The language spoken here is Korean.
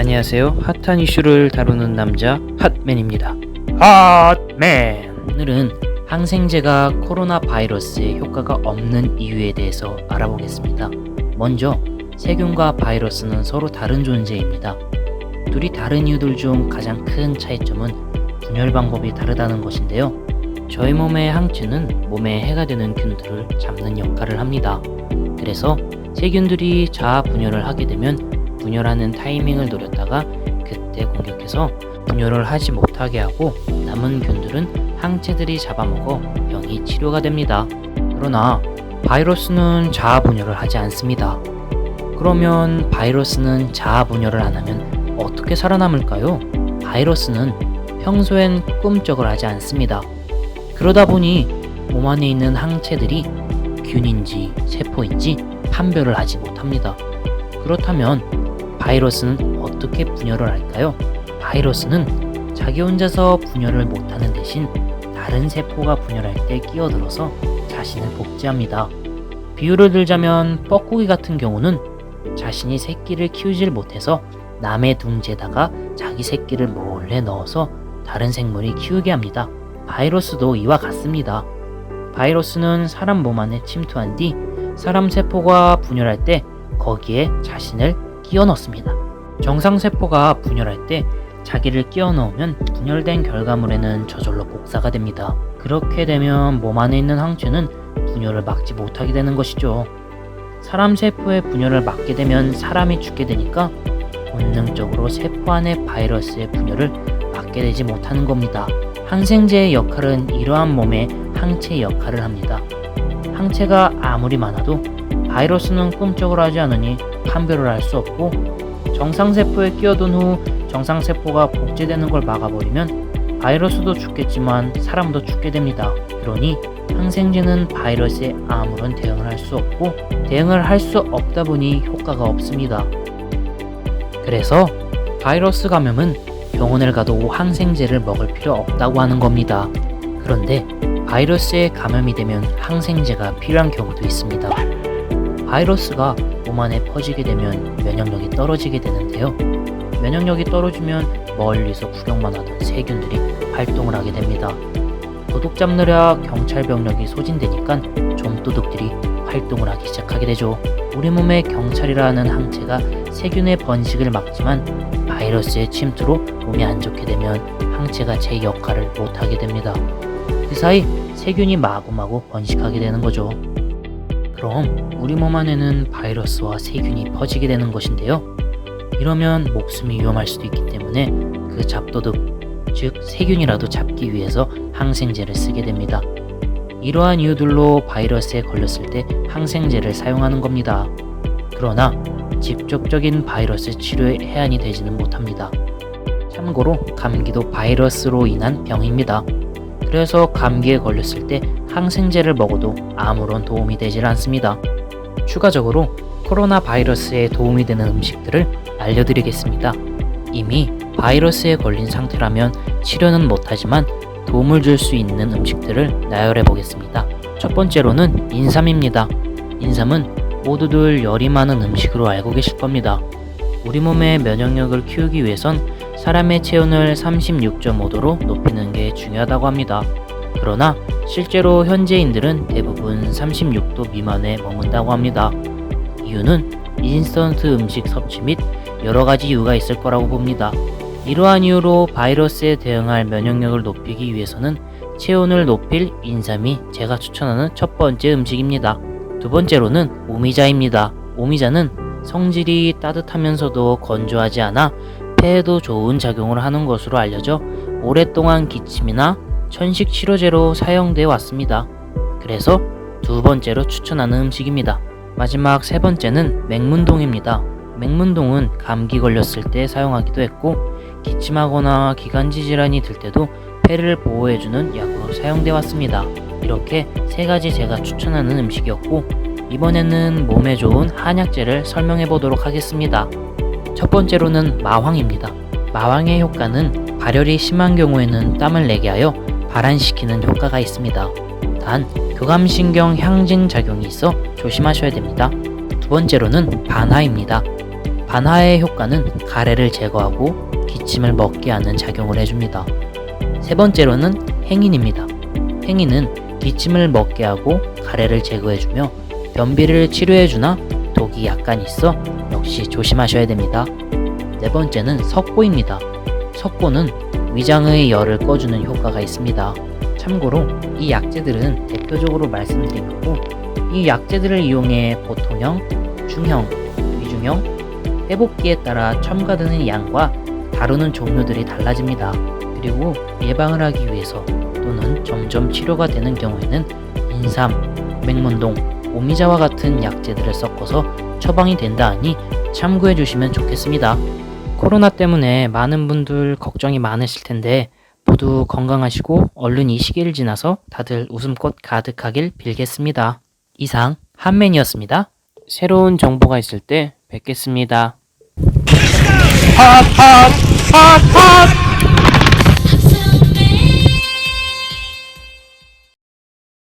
안녕하세요. 핫한 이슈를 다루는 남자 핫맨입니다. 핫맨! 오늘은 항생제가 코로나 바이러스에 효과가 없는 이유에 대해서 알아보겠습니다. 먼저 세균과 바이러스는 서로 다른 존재입니다. 둘이 다른 이유들 중 가장 큰 차이점은 분열 방법이 다르다는 것인데요. 저희 몸의 항체는 몸에 해가 되는 균들을 잡는 역할을 합니다. 그래서 세균들이 자아 분열을 하게 되면 분열하는 타이밍을 노렸다가 그때 공격해서 분열을 하지 못하게 하고 남은 균들은 항체들이 잡아먹어 병이 치료가 됩니다. 그러나 바이러스는 자아 분열을 하지 않습니다. 그러면 바이러스는 자아 분열을 안 하면 어떻게 살아남을까요? 바이러스는 평소엔 꿈쩍을 하지 않습니다. 그러다 보니 몸 안에 있는 항체들이 균인지 세포인지 판별을 하지 못합니다. 그렇다면 바이러스는 어떻게 분열을 할까요? 바이러스는 자기 혼자서 분열을 못하는 대신 다른 세포가 분열할 때 끼어들어서 자신을 복제합니다. 비유를 들자면 뻐꾸기 같은 경우는 자신이 새끼를 키우질 못해서 남의 둥지에다가 자기 새끼를 몰래 넣어서 다른 생물이 키우게 합니다. 바이러스도 이와 같습니다. 바이러스는 사람 몸 안에 침투한 뒤 사람 세포가 분열할 때 거기에 자신을 끼워 넣습니다. 정상 세포가 분열할 때 자기를 끼워 넣으면 분열된 결과물에는 저절로 복사가 됩니다. 그렇게 되면 몸 안에 있는 항체는 분열을 막지 못하게 되는 것이죠. 사람 세포의 분열을 막게 되면 사람이 죽게 되니까 본능적으로 세포 안의 바이러스의 분열을 막게 되지 못하는 겁니다. 항생제의 역할은 이러한 몸의 항체의 역할을 합니다. 항체가 아무리 많아도 바이러스는 꿈쩍을 하지 않으니 판별을 할 수 없고 정상세포에 끼어든 후 정상세포가 복제되는 걸 막아버리면 바이러스도 죽겠지만 사람도 죽게 됩니다. 그러니 항생제는 바이러스에 아무런 대응을 할 수 없고 대응을 할 수 없다 보니 효과가 없습니다. 그래서 바이러스 감염은 병원을 가도 항생제를 먹을 필요 없다고 하는 겁니다. 그런데 바이러스에 감염이 되면 항생제가 필요한 경우도 있습니다. 바이러스가 몸 안에 퍼지게 되면 면역력이 떨어지게 되는데요. 면역력이 떨어지면 멀리서 구경만 하던 세균들이 활동을 하게 됩니다. 도둑 잡느라 경찰 병력이 소진되니까 좀도둑들이 활동을 하기 시작하게 되죠. 우리 몸의 경찰이라는 항체가 세균의 번식을 막지만 바이러스의 침투로 몸이 안 좋게 되면 항체가 제 역할을 못하게 됩니다. 그 사이 세균이 마구마구 번식하게 되는 거죠. 그럼 우리 몸 안에는 바이러스와 세균이 퍼지게 되는 것인데요. 이러면 목숨이 위험할 수도 있기 때문에 그 잡도둑, 즉 세균이라도 잡기 위해서 항생제를 쓰게 됩니다. 이러한 이유들로 바이러스에 걸렸을 때 항생제를 사용하는 겁니다. 그러나 직접적인 바이러스 치료에 해안이 되지는 못합니다. 참고로 감기도 바이러스로 인한 병입니다. 그래서 감기에 걸렸을 때 항생제를 먹어도 아무런 도움이 되질 않습니다. 추가적으로 코로나 바이러스에 도움이 되는 음식들을 알려드리겠습니다. 이미 바이러스에 걸린 상태라면 치료는 못하지만 도움을 줄 수 있는 음식들을 나열해 보겠습니다. 첫 번째로는 인삼입니다. 인삼은 모두들 열이 많은 음식으로 알고 계실 겁니다. 우리 몸의 면역력을 키우기 위해선 사람의 체온을 36.5도로 높이는 게 중요하다고 합니다. 그러나 실제로 현재인들은 대부분 36도 미만에 머문다고 합니다. 이유는 인스턴트 음식 섭취 및 여러 가지 이유가 있을 거라고 봅니다. 이러한 이유로 바이러스에 대응할 면역력을 높이기 위해서는 체온을 높일 인삼이 제가 추천하는 첫 번째 음식입니다. 두 번째로는 오미자입니다. 오미자는 성질이 따뜻하면서도 건조하지 않아 폐에도 좋은 작용을 하는 것으로 알려져 오랫동안 기침이나 천식 치료제로 사용되어 왔습니다. 그래서 두 번째로 추천하는 음식입니다. 마지막 세 번째는 맹문동입니다. 맹문동은 감기 걸렸을 때 사용하기도 했고 기침하거나 기관지 질환이 들 때도 폐를 보호해주는 약으로 사용되어 왔습니다. 이렇게 세 가지 제가 추천하는 음식이었고 이번에는 몸에 좋은 한약재를 설명해 보도록 하겠습니다. 첫 번째로는 마황입니다. 마황의 효과는 발열이 심한 경우에는 땀을 내게 하여 발한시키는 효과가 있습니다. 단 교감신경 향진 작용이 있어 조심하셔야 됩니다. 두 번째로는 반하입니다. 반하의 효과는 가래를 제거하고 기침을 먹게 하는 작용을 해줍니다. 세 번째로는 행인입니다. 행인은 기침을 먹게 하고 가래를 제거해주며 변비를 치료해주나 독이 약간 있어 역시 조심하셔야 됩니다. 네 번째는 석고입니다. 석고는 위장의 열을 꺼주는 효과가 있습니다. 참고로 이 약재들은 대표적으로 말씀드린 거고, 이 약재들을 이용해 보통형, 중형, 위중형, 회복기에 따라 첨가되는 양과 다루는 종류들이 달라집니다. 그리고 예방을 하기 위해서 또는 점점 치료가 되는 경우에는 인삼, 맹문동, 오미자와 같은 약재들을 섞어서 처방이 된다 하니 참고해 주시면 좋겠습니다. 코로나 때문에 많은 분들 걱정이 많으실 텐데 모두 건강하시고 얼른 이 시기를 지나서 다들 웃음꽃 가득하길 빌겠습니다. 이상 한맨이었습니다. 새로운 정보가 있을 때 뵙겠습니다. 핫!